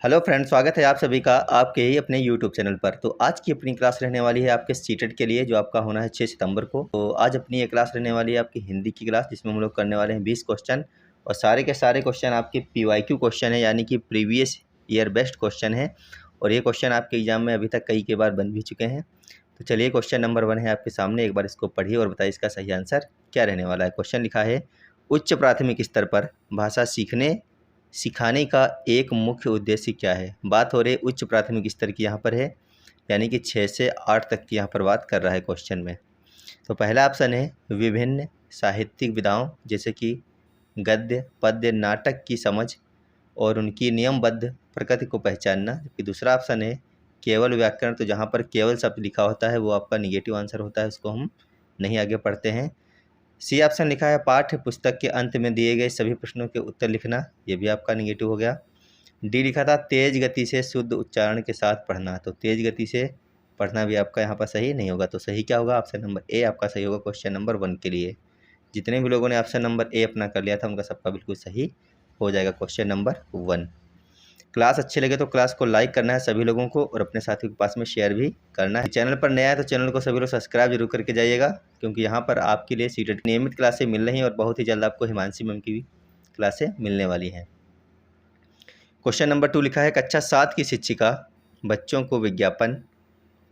Hello friend, स्वागत है आप सभी का आपके ही अपने यूट्यूब चैनल पर। तो आज की अपनी क्लास रहने वाली है आपके सीटेट के लिए, जो आपका होना है 6 सितंबर को। तो आज अपनी ये क्लास रहने वाली है आपकी हिंदी की क्लास, जिसमें हम लोग करने वाले हैं 20 क्वेश्चन। और सारे के सारे क्वेश्चन आपके PYQ क्वेश्चन है, यानी कि प्रीवियस ईयर बेस्ड क्वेश्चन है। और ये क्वेश्चन आपके एग्जाम में अभी तक कई बार बन भी चुके हैं। तो चलिए, क्वेश्चन नंबर 1 है आपके सामने, एक बार इसको पढ़िए और बताइए इसका सही आंसर क्या रहने वाला है। क्वेश्चन लिखा है, उच्च प्राथमिक स्तर पर भाषा सिखाने का एक मुख्य उद्देश्य क्या है। बात हो रही है उच्च प्राथमिक स्तर की, यहाँ पर है, यानी कि 6 से 8 तक की यहाँ पर बात कर रहा है क्वेश्चन में। तो पहला ऑप्शन है विभिन्न साहित्यिक विधाओं, जैसे कि गद्य, पद्य, नाटक की समझ और उनकी नियमबद्ध प्रकृति को पहचानना। जबकि दूसरा ऑप्शन है केवल व्याकरण। तो जहाँ पर केवल शब्द लिखा होता है वो आपका निगेटिव आंसर होता है, उसको हम नहीं आगे पढ़ते हैं। सी ऑप्शन लिखा है पाठ्य पुस्तक के अंत में दिए गए सभी प्रश्नों के उत्तर लिखना, ये भी आपका निगेटिव हो गया। डी लिखा था तेज गति से शुद्ध उच्चारण के साथ पढ़ना, तो तेज गति से पढ़ना भी आपका यहाँ पर सही नहीं होगा। तो सही क्या होगा? ऑप्शन नंबर ए आपका सही होगा क्वेश्चन नंबर 1 के लिए। जितने भी लोगों ने ऑप्शन नंबर ए अपना कर लिया था उनका सबका बिल्कुल सही हो जाएगा क्वेश्चन नंबर 1। क्लास अच्छी लगे तो क्लास को लाइक करना है सभी लोगों को, और अपने साथियों के पास में शेयर भी करना है। चैनल पर नया है तो चैनल को सभी लोग सब्सक्राइब जरूर करके जाइएगा, क्योंकि यहाँ पर आपके लिए सीटेट नियमित क्लासें मिल रही हैं और बहुत ही जल्द आपको हिमांशी मैम की भी क्लासें मिलने वाली हैं। क्वेश्चन नंबर 2 लिखा है, कक्षा 7 की शिक्षिका बच्चों को विज्ञापन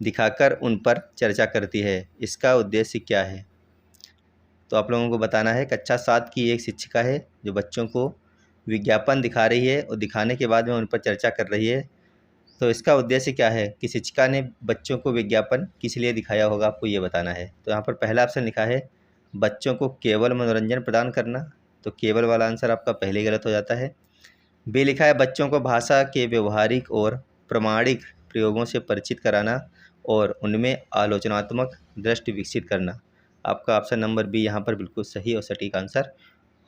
दिखाकर उन पर चर्चा करती है, इसका उद्देश्य क्या है। तो आप लोगों को बताना है, कक्षा 7 की एक शिक्षिका है जो बच्चों को विज्ञापन दिखा रही है और दिखाने के बाद में उन पर चर्चा कर रही है। तो इसका उद्देश्य क्या है कि शिक्षिका ने बच्चों को विज्ञापन किस लिए दिखाया होगा, आपको ये बताना है। तो यहाँ पर पहला ऑप्शन लिखा है बच्चों को केवल मनोरंजन प्रदान करना, तो केवल वाला आंसर आपका पहले गलत हो जाता है। बी लिखा है बच्चों को भाषा के व्यवहारिक और प्रमाणिक प्रयोगों से परिचित कराना और उनमें आलोचनात्मक दृष्टि विकसित करना। आपका ऑप्शन नंबर बी यहाँ पर बिल्कुल सही और सटीक आंसर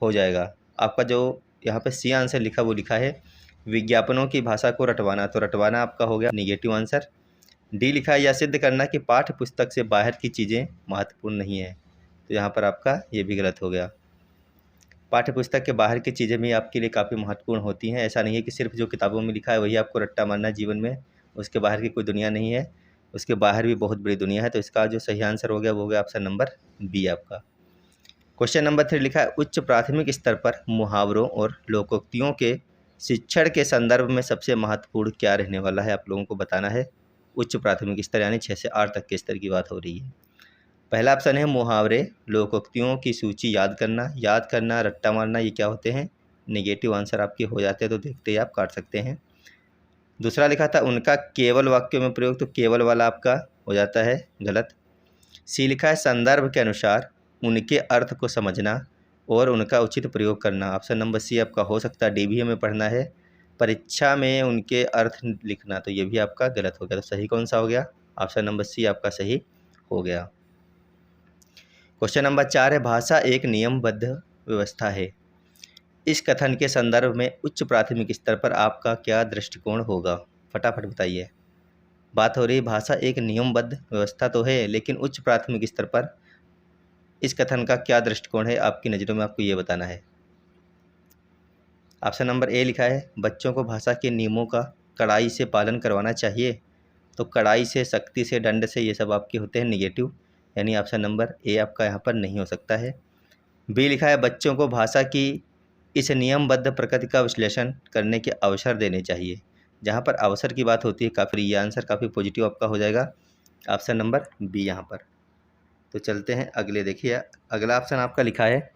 हो जाएगा। आपका जो यहाँ पर सी आंसर लिखा वो लिखा है विज्ञापनों की भाषा को रटवाना, तो रटवाना आपका हो गया निगेटिव आंसर। डी लिखा है यह सिद्ध करना कि पाठ्य पुस्तक से बाहर की चीज़ें महत्वपूर्ण नहीं है, तो यहाँ पर आपका ये भी गलत हो गया। पाठ्य पुस्तक के बाहर की चीज़ें भी आपके लिए काफ़ी महत्वपूर्ण होती हैं। ऐसा नहीं है कि सिर्फ जो किताबों में लिखा है वही आपको रट्टा मारना है जीवन में, उसके बाहर की कोई दुनिया नहीं है, उसके बाहर भी बहुत बड़ी दुनिया है। तो इसका जो सही आंसर हो गया वो हो गया ऑप्शन नंबर बी आपका। क्वेश्चन नंबर 3 लिखा है उच्च प्राथमिक स्तर पर मुहावरों और लोकोक्तियों के शिक्षण के संदर्भ में सबसे महत्वपूर्ण क्या रहने वाला है, आप लोगों को बताना है। उच्च प्राथमिक स्तर यानी 6 से 8 तक के स्तर की बात हो रही है। पहला ऑप्शन है मुहावरे, लोकोक्तियों की सूची याद करना, रट्टा मारना, ये क्या होते हैं? नेगेटिव आंसर आपके हो जाते हैं, तो देखते ही आप काट सकते हैं। दूसरा लिखा था उनका केवल वाक्यों में प्रयोग, तो केवल वाला आपका हो जाता है गलत। सी लिखा है संदर्भ के अनुसार उनके अर्थ को समझना और उनका उचित प्रयोग करना। ऑप्शन नंबर सी आपका हो सकता है। डी भी हमें पढ़ना है, परीक्षा में उनके अर्थ लिखना, तो ये भी आपका गलत हो गया। तो सही कौन सा हो गया? ऑप्शन नंबर सी आपका सही हो गया। क्वेश्चन नंबर 4 है भाषा एक नियमबद्ध व्यवस्था है, इस कथन के संदर्भ में उच्च प्राथमिक स्तर पर आपका क्या दृष्टिकोण होगा? फटाफट बताइए। बात हो रही भाषा एक नियमबद्ध व्यवस्था तो है, लेकिन उच्च प्राथमिक स्तर पर इस कथन का क्या दृष्टिकोण है आपकी नज़रों में, आपको ये बताना है। ऑप्शन नंबर ए लिखा है बच्चों को भाषा के नियमों का कड़ाई से पालन करवाना चाहिए, तो कड़ाई से, सख्ती से, दंड से, ये सब आपके होते हैं निगेटिव, यानी ऑप्शन नंबर ए आपका यहाँ पर नहीं हो सकता है। बी लिखा है बच्चों को भाषा की इस नियमबद्ध प्रकृति का विश्लेषण करने के अवसर देने चाहिए। जहाँ पर अवसर की बात होती है काफ़ी, ये आंसर काफ़ी पॉजिटिव आपका हो जाएगा, ऑप्शन नंबर बी यहाँ पर। तो चलते हैं अगले। देखिए अगला ऑप्शन आपका लिखा है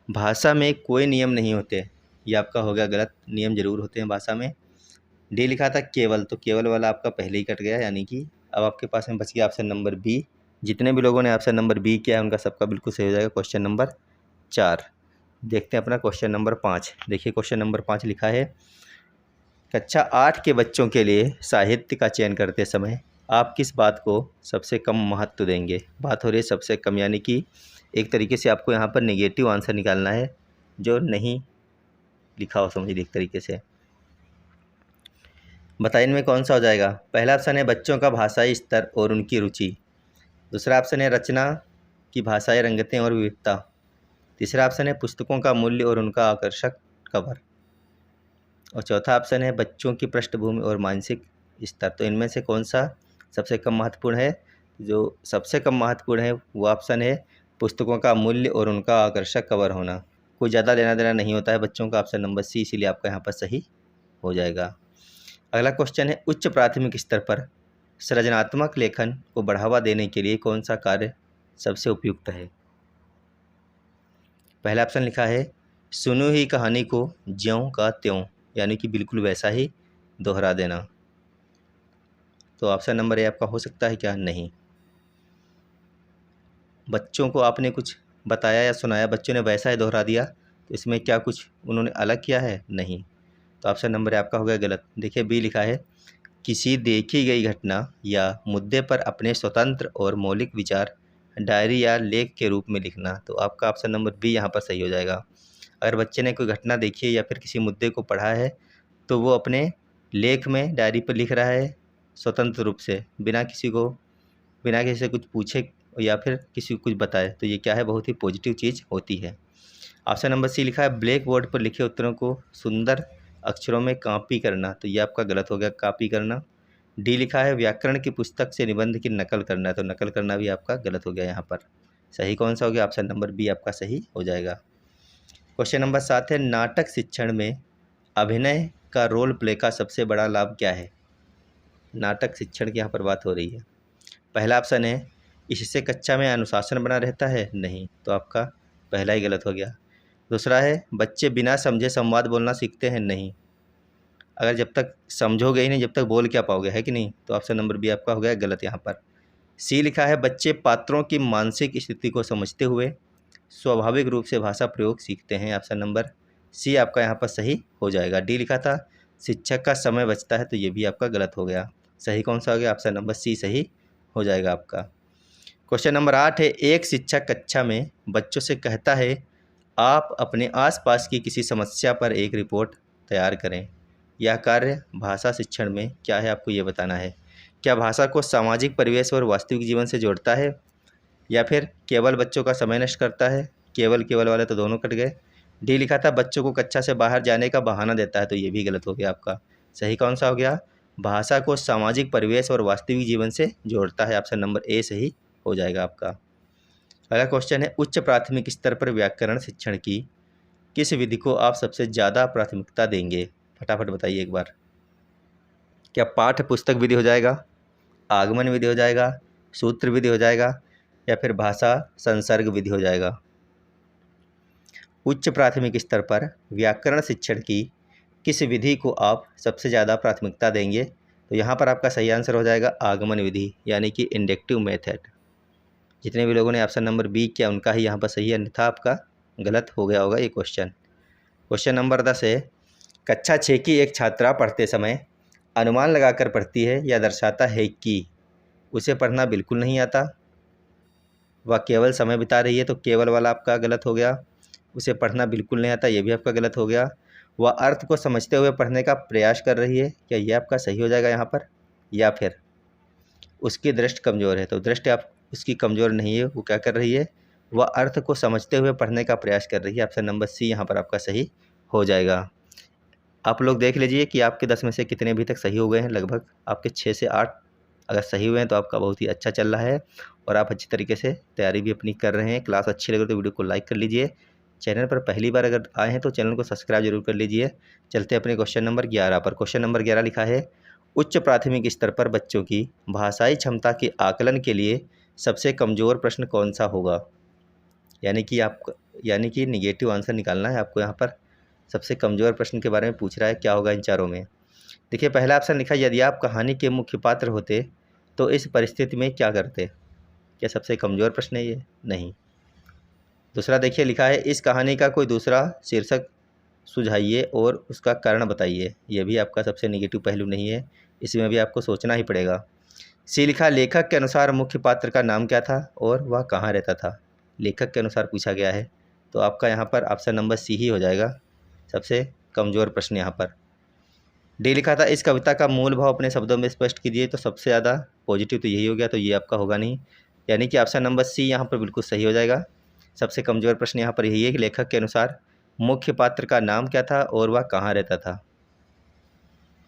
भाषा में कोई नियम नहीं होते, ये आपका हो गया गलत, नियम जरूर होते हैं भाषा में। डी लिखा था केवल, तो केवल वाला आपका पहले ही कट गया, यानी कि अब आपके पास में बच गया ऑप्शन नंबर बी। जितने भी लोगों ने ऑप्शन नंबर बी किया है उनका सबका बिल्कुल सही हो जाएगा क्वेश्चन नंबर 4। देखते हैं अपना क्वेश्चन नंबर 5। देखिए क्वेश्चन नंबर 5 लिखा है कक्षा 8 के बच्चों के लिए साहित्य का चयन करते समय आप किस बात को सबसे कम महत्व देंगे। बात हो रही है सबसे कम, यानी कि एक तरीके से आपको यहाँ पर नेगेटिव आंसर निकालना है जो नहीं लिखा हो, समझिए एक तरीके से। बताइए इनमें कौन सा हो जाएगा। पहला ऑप्शन है बच्चों का भाषाई स्तर और उनकी रुचि। दूसरा ऑप्शन है रचना की भाषाई रंगतें और विविधता। तीसरा ऑप्शन है पुस्तकों का मूल्य और उनका आकर्षक कवर। और चौथा ऑप्शन है बच्चों की पृष्ठभूमि और मानसिक स्तर। तो इनमें से कौन सा सबसे कम महत्वपूर्ण है? जो सबसे कम महत्वपूर्ण है वो ऑप्शन है पुस्तकों का मूल्य और उनका आकर्षक कवर होना। कोई ज़्यादा लेना देना नहीं होता है बच्चों का, ऑप्शन नंबर सी, इसीलिए आपका यहाँ पर सही हो जाएगा। अगला क्वेश्चन है उच्च प्राथमिक स्तर पर सृजनात्मक लेखन को बढ़ावा देने के लिए कौन सा कार्य सबसे उपयुक्त है? पहला ऑप्शन लिखा है सुनी हुई कहानी को ज्यों का त्यों, यानी कि बिल्कुल वैसा ही दोहरा देना। तो ऑप्शन नंबर ए आपका हो सकता है क्या? नहीं। बच्चों को आपने कुछ बताया या सुनाया, बच्चों ने वैसा ही दोहरा दिया, तो इसमें क्या कुछ उन्होंने अलग किया है? नहीं। तो ऑप्शन नंबर ए आपका हो गया गलत। देखिए बी लिखा है किसी देखी गई घटना या मुद्दे पर अपने स्वतंत्र और मौलिक विचार डायरी या लेख के रूप में लिखना। तो आपका ऑप्शन नंबर बी यहाँ पर सही हो जाएगा। अगर बच्चे ने कोई घटना देखी है या फिर किसी मुद्दे को पढ़ा है तो वो अपने लेख में डायरी पर लिख रहा है स्वतंत्र रूप से, बिना किसी से कुछ पूछे या फिर किसी को कुछ बताए। तो ये क्या है? बहुत ही पॉजिटिव चीज़ होती है। ऑप्शन नंबर सी लिखा है ब्लैक बोर्ड पर लिखे उत्तरों को सुंदर अक्षरों में कॉपी करना। तो ये आपका गलत हो गया, कॉपी करना। डी लिखा है व्याकरण की पुस्तक से निबंध की नकल करना। तो नकल करना भी आपका गलत हो गया यहाँ पर। सही कौन सा हो गया? ऑप्शन नंबर बी आपका सही हो जाएगा। क्वेश्चन नंबर 7 है नाटक शिक्षण में अभिनय का रोल प्ले का सबसे बड़ा लाभ क्या है? नाटक शिक्षण की यहाँ पर बात हो रही है। पहला ऑप्शन है इससे कक्षा में अनुशासन बना रहता है। नहीं, तो आपका पहला ही गलत हो गया। दूसरा है बच्चे बिना समझे संवाद बोलना सीखते हैं। नहीं, अगर जब तक समझोगे ही नहीं जब तक बोल क्या पाओगे, है कि नहीं? तो ऑप्शन नंबर बी आपका हो गया गलत यहाँ पर। सी लिखा है बच्चे पात्रों की मानसिक स्थिति को समझते हुए स्वाभाविक रूप से भाषा प्रयोग सीखते हैं। ऑप्शन नंबर सी आपका यहाँ पर सही हो जाएगा। डी लिखा था शिक्षक का समय बचता है। तो ये भी आपका गलत हो गया। सही कौन सा हो गया? ऑप्शन नंबर सी सही हो जाएगा आपका। क्वेश्चन नंबर 8 है एक शिक्षक कक्षा में बच्चों से कहता है आप अपने आसपास की किसी समस्या पर एक रिपोर्ट तैयार करें। यह कार्य भाषा शिक्षण में क्या है? आपको ये बताना है। क्या भाषा को सामाजिक परिवेश और वास्तविक जीवन से जोड़ता है या फिर केवल बच्चों का समय नष्ट करता है? केवल वाले तो दोनों कट गए। डी लिखा था बच्चों को कक्षा से बाहर जाने का बहाना देता है। तो ये भी गलत हो गया आपका। सही कौन सा हो गया? भाषा को सामाजिक परिवेश और वास्तविक जीवन से जोड़ता है। ऑप्शन नंबर ए सही हो जाएगा आपका। अगला क्वेश्चन है उच्च प्राथमिक स्तर पर व्याकरण शिक्षण की किस विधि को आप सबसे ज़्यादा प्राथमिकता देंगे? फटाफट बताइए एक बार। क्या पाठ्य पुस्तक विधि हो जाएगा, आगमन विधि हो जाएगा, सूत्र विधि हो जाएगा या फिर भाषा संसर्ग विधि हो जाएगा? उच्च प्राथमिक स्तर पर व्याकरण शिक्षण की किस विधि को आप सबसे ज़्यादा प्राथमिकता देंगे? तो यहाँ पर आपका सही आंसर हो जाएगा आगमन विधि, यानी कि इंडक्टिव मेथड। जितने भी लोगों ने ऑप्शन नंबर बी किया उनका ही यहाँ पर सही है, अन्यथा आपका गलत हो गया होगा ये क्वेश्चन। क्वेश्चन नंबर 10 है कक्षा 6 की एक छात्रा पढ़ते समय अनुमान लगाकर पढ़ती है या दर्शाता है कि उसे पढ़ना बिल्कुल नहीं आता, वह केवल समय बिता रही है। तो केवल वाला आपका गलत हो गया। उसे पढ़ना बिल्कुल नहीं आता, ये भी आपका गलत हो गया। वह अर्थ को समझते हुए पढ़ने का प्रयास कर रही है, क्या ये आपका सही हो जाएगा यहाँ पर? या फिर उसकी दृष्टि कमज़ोर है। तो दृष्टि आप उसकी कमज़ोर नहीं है, वो क्या कर रही है? वह अर्थ को समझते हुए पढ़ने का प्रयास कर रही है। ऑप्शन नंबर सी यहाँ पर आपका सही हो जाएगा। आप लोग देख लीजिए कि आपके 10 में से कितने अभी तक सही हो गए हैं। लगभग आपके 6 से 8 अगर सही हुए हैं तो आपका बहुत ही अच्छा चल रहा है और आप अच्छी तरीके से तैयारी भी अपनी कर रहे हैं। क्लास अच्छी लगे तो वीडियो को लाइक कर लीजिए। चैनल पर पहली बार अगर आए हैं तो चैनल को सब्सक्राइब जरूर कर लीजिए। चलते हैं अपने क्वेश्चन नंबर 11 पर। क्वेश्चन नंबर 11 लिखा है उच्च प्राथमिक स्तर पर बच्चों की भाषाई क्षमता के आकलन के लिए सबसे कमज़ोर प्रश्न कौन सा होगा? यानी कि निगेटिव आंसर निकालना है आपको। यहाँ पर सबसे कमज़ोर प्रश्न के बारे में पूछ रहा है, क्या होगा इन चारों में? देखिए पहला ऑप्शन लिखा यदि आप कहानी के मुख्य पात्र होते तो इस परिस्थिति में क्या करते? क्या सबसे कमज़ोर प्रश्न है ये? नहीं। दूसरा देखिए लिखा है इस कहानी का कोई दूसरा शीर्षक सुझाइए और उसका कारण बताइए। यह भी आपका सबसे निगेटिव पहलू नहीं है, इसमें भी आपको सोचना ही पड़ेगा। सी लिखा लेखक के अनुसार मुख्य पात्र का नाम क्या था और वह कहाँ रहता था? लेखक के अनुसार पूछा गया है, तो आपका यहाँ पर ऑप्शन नंबर सी ही हो जाएगा सबसे कमज़ोर प्रश्न यहाँ पर। डी लिखा था इस कविता का मूल भाव अपने शब्दों में स्पष्ट कीजिए। तो सबसे ज़्यादा पॉजिटिव तो यही हो गया, तो ये आपका होगा नहीं, यानी कि ऑप्शन नंबर सी यहाँ पर बिल्कुल सही हो जाएगा। सबसे कमज़ोर प्रश्न यहाँ पर यही है कि लेखक के अनुसार मुख्य पात्र का नाम क्या था और वह कहाँ रहता था।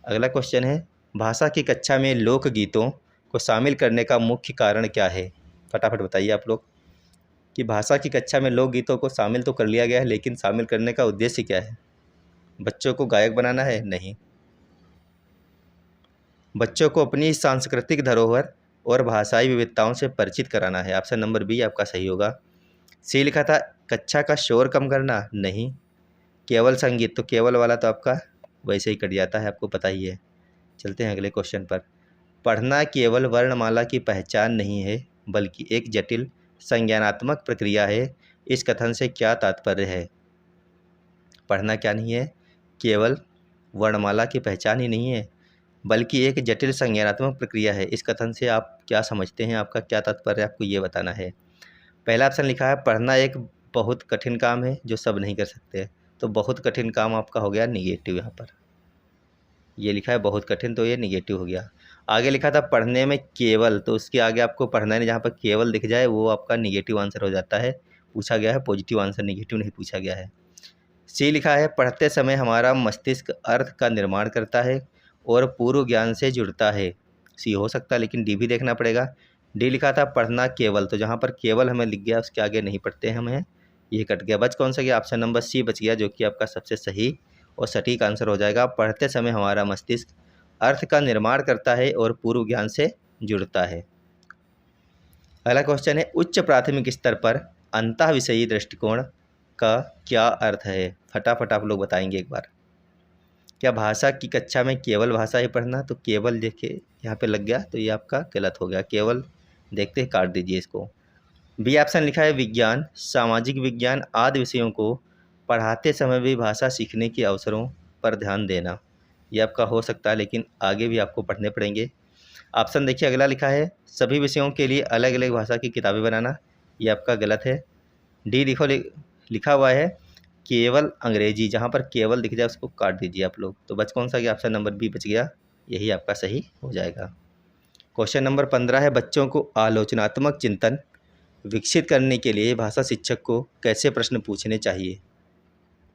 अगला क्वेश्चन है, भाषा की कक्षा में लोकगीतों को शामिल करने का मुख्य कारण क्या है? फटाफट बताइए आप लोग कि भाषा की कक्षा में लोकगीतों को शामिल तो कर लिया गया है, लेकिन शामिल करने का उद्देश्य क्या है? बच्चों को गायक बनाना है? नहीं, बच्चों को अपनी सांस्कृतिक धरोहर और भाषाई विविधताओं से परिचित कराना है। ऑप्शन नंबर बी आपका सही होगा। सी लिखा था, कक्षा का शोर कम करना? नहीं, केवल संगीत, तो केवल वाला तो आपका वैसे ही कट जाता है, आपको पता ही है। चलते हैं अगले क्वेश्चन पर। पढ़ना केवल वर्णमाला की पहचान नहीं है, बल्कि एक जटिल संज्ञानात्मक प्रक्रिया है। इस कथन से क्या तात्पर्य है? पढ़ना क्या नहीं है? केवल वर्णमाला की पहचान ही नहीं है, बल्कि एक जटिल संज्ञानात्मक प्रक्रिया है। इस कथन से आप क्या समझते हैं? आपका क्या तात्पर्य है? आपको ये बताना है। पहला ऑप्शन लिखा है, पढ़ना एक बहुत कठिन काम है जो सब नहीं कर सकते। तो बहुत कठिन काम आपका हो गया निगेटिव। यहाँ पर ये लिखा है बहुत कठिन, तो ये निगेटिव हो गया। आगे लिखा था पढ़ने में केवल, तो उसके आगे आपको पढ़ना नहीं, जहाँ पर केवल दिख जाए वो आपका निगेटिव आंसर हो जाता है। पूछा गया है पॉजिटिव आंसर, निगेटिव नहीं पूछा गया है। सी लिखा है, पढ़ते समय हमारा मस्तिष्क अर्थ का निर्माण करता है और पूर्व ज्ञान से जुड़ता है। सी हो सकता है, लेकिन डी भी देखना पड़ेगा। डी लिखा था पढ़ना केवल, तो जहाँ पर केवल हमें लिख गया उसके आगे नहीं पढ़ते हमें, ये कट गया। बच कौन सा गया? ऑप्शन नंबर सी बच गया, जो कि आपका सबसे सही और सटीक आंसर हो जाएगा। पढ़ते समय हमारा मस्तिष्क अर्थ का निर्माण करता है और पूर्व ज्ञान से जुड़ता है। अगला क्वेश्चन है, उच्च प्राथमिक स्तर पर अंतः विषयी दृष्टिकोण का क्या अर्थ है? फटाफट आप लोग बताएंगे एक बार। क्या भाषा की कक्षा में केवल भाषा ही पढ़ना? तो केवल देखिए यहाँ पे लग गया, तो ये आपका गलत हो गया। केवल देखते काट दीजिए इसको। बी ऑप्शन लिखा है, विज्ञान, सामाजिक विज्ञान आदि विषयों को पढ़ाते समय भी भाषा सीखने के अवसरों पर ध्यान देना। ये आपका हो सकता है, लेकिन आगे भी आपको पढ़ने पड़ेंगे। ऑप्शन देखिए अगला लिखा है, सभी विषयों के लिए अलग अलग भाषा की किताबें बनाना। ये आपका गलत है। डी लिखा हुआ है केवल अंग्रेजी, जहाँ पर केवल दिख जाए उसको काट दीजिए आप लोग। तो बच कौन सा गया? ऑप्शन नंबर बी बच गया, यही आपका सही हो जाएगा। क्वेश्चन नंबर 15 है, बच्चों को आलोचनात्मक चिंतन विकसित करने के लिए भाषा शिक्षक को कैसे प्रश्न पूछने चाहिए?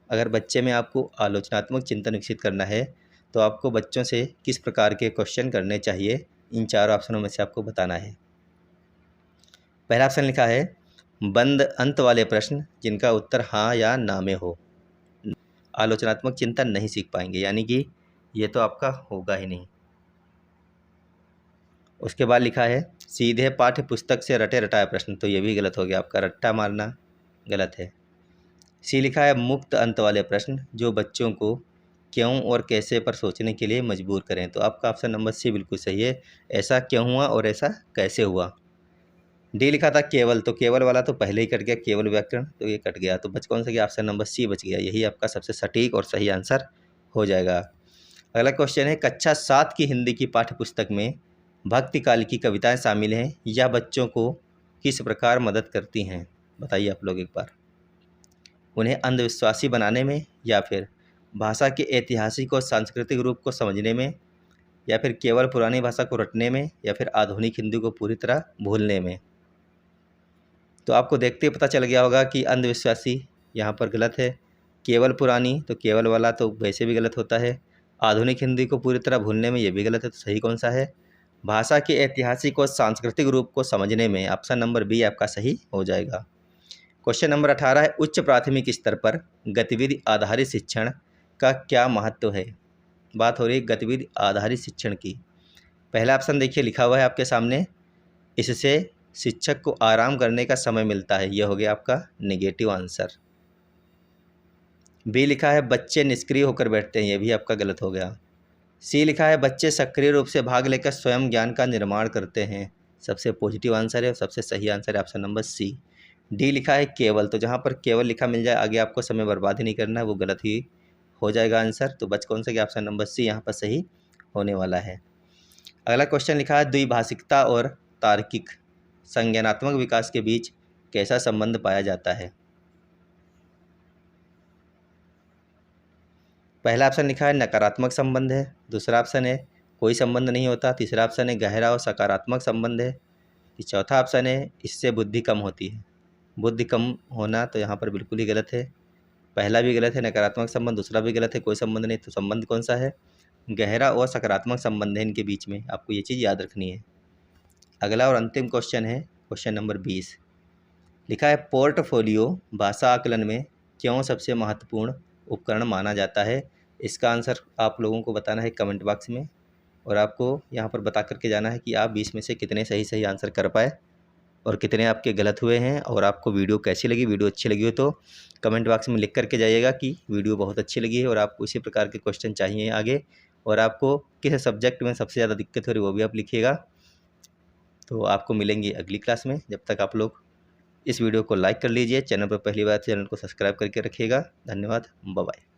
अगर बच्चे में आपको आलोचनात्मक चिंतन विकसित करना है तो आपको बच्चों से किस प्रकार के क्वेश्चन करने चाहिए, इन चारों ऑप्शनों में से आपको बताना है। पहला ऑप्शन लिखा है, बंद अंत वाले प्रश्न जिनका उत्तर हाँ या ना में हो। आलोचनात्मक चिंतन नहीं सीख पाएंगे, यानी कि ये तो आपका होगा ही नहीं। उसके बाद लिखा है, सीधे पाठ्य पुस्तक से रटे रटाए प्रश्न, तो ये भी गलत हो गया आपका, रट्टा मारना गलत है। सी लिखा है, मुक्त अंत वाले प्रश्न जो बच्चों को क्यों और कैसे पर सोचने के लिए मजबूर करें। तो आपका ऑप्शन नंबर सी बिल्कुल सही है, ऐसा क्यों हुआ और ऐसा कैसे हुआ। डी लिखा था केवल, तो केवल वाला तो पहले ही कट गया, केवल व्याकरण, तो ये कट गया। तो बच कौन सा गया? ऑप्शन नंबर सी बच गया, यही आपका सबसे सटीक और सही आंसर हो जाएगा। अगला क्वेश्चन है, कक्षा 7 की हिंदी की पाठ्य पुस्तक में भक्ति काल की कविताएं शामिल हैं, यह बच्चों को किस प्रकार मदद करती हैं? बताइए आप लोग एक बार। उन्हें अंधविश्वासी बनाने में, या फिर भाषा के ऐतिहासिक और सांस्कृतिक रूप को समझने में, या फिर केवल पुरानी भाषा को रटने में, या फिर आधुनिक हिंदी को पूरी तरह भूलने में। तो आपको देखते ही पता चल गया होगा कि अंधविश्वासी यहाँ पर गलत है, केवल पुरानी, तो केवल वाला तो वैसे भी गलत होता है, आधुनिक हिंदी को पूरी तरह भूलने में, ये भी गलत है। तो सही कौन सा है? भाषा के ऐतिहासिक और सांस्कृतिक रूप को समझने में, ऑप्शन नंबर बी आपका सही हो जाएगा। क्वेश्चन नंबर 18 है, उच्च प्राथमिक स्तर पर गतिविधि आधारित शिक्षण का क्या महत्व है? बात हो रही है गतिविधि आधारित शिक्षण की। पहला ऑप्शन देखिए लिखा हुआ है आपके सामने, इससे शिक्षक को आराम करने का समय मिलता है, यह हो गया आपका नेगेटिव आंसर। बी लिखा है, बच्चे निष्क्रिय होकर बैठते हैं, यह भी आपका गलत हो गया। सी लिखा है, बच्चे सक्रिय रूप से भाग लेकर स्वयं ज्ञान का निर्माण करते हैं, सबसे पॉजिटिव आंसर है और सबसे सही आंसर है ऑप्शन नंबर सी। डी लिखा है केवल, तो जहाँ पर केवल लिखा मिल जाए आगे आपको समय बर्बाद ही नहीं करना है, वो गलत ही हो जाएगा आंसर। तो बच कौन सा गया? ऑप्शन नंबर सी यहाँ पर सही होने वाला है। अगला क्वेश्चन लिखा है, द्विभाषिकता और तार्किक संज्ञानात्मक विकास के बीच कैसा संबंध पाया जाता है? पहला ऑप्शन लिखा है नकारात्मक संबंध है, दूसरा ऑप्शन है कोई संबंध नहीं होता, तीसरा ऑप्शन है गहरा और सकारात्मक संबंध है, चौथा ऑप्शन है इससे बुद्धि कम होती है। बुद्धि कम होना तो यहाँ पर बिल्कुल ही गलत है, पहला भी गलत है, नकारात्मक संबंध, दूसरा भी गलत है, कोई संबंध नहीं, तो संबंध कौन सा है? गहरा और सकारात्मक संबंध है इनके बीच में, आपको ये चीज़ याद रखनी है। अगला और अंतिम क्वेश्चन है क्वेश्चन नंबर 20। लिखा है पोर्टफोलियो भाषा आकलन में क्यों सबसे महत्वपूर्ण उपकरण माना जाता है। इसका आंसर आप लोगों को बताना है कमेंट बॉक्स में, और आपको यहाँ पर बता करके जाना है कि आप 20 में से कितने सही आंसर कर पाए और कितने आपके गलत हुए हैं। और आपको वीडियो कैसी लगी, वीडियो अच्छी लगी हो तो कमेंट बॉक्स में लिख करके जाइएगा कि वीडियो बहुत अच्छी लगी है और आपको इसी प्रकार के क्वेश्चन चाहिए आगे, और आपको किस सब्जेक्ट में सबसे ज़्यादा दिक्कत हो रही है वो भी आप लिखिएगा। तो आपको मिलेंगे अगली क्लास में। जब तक आप लोग इस वीडियो को लाइक कर लीजिए, चैनल पर पहली बार चैनल को सब्सक्राइब करके रखिएगा। धन्यवाद, बाय बाय।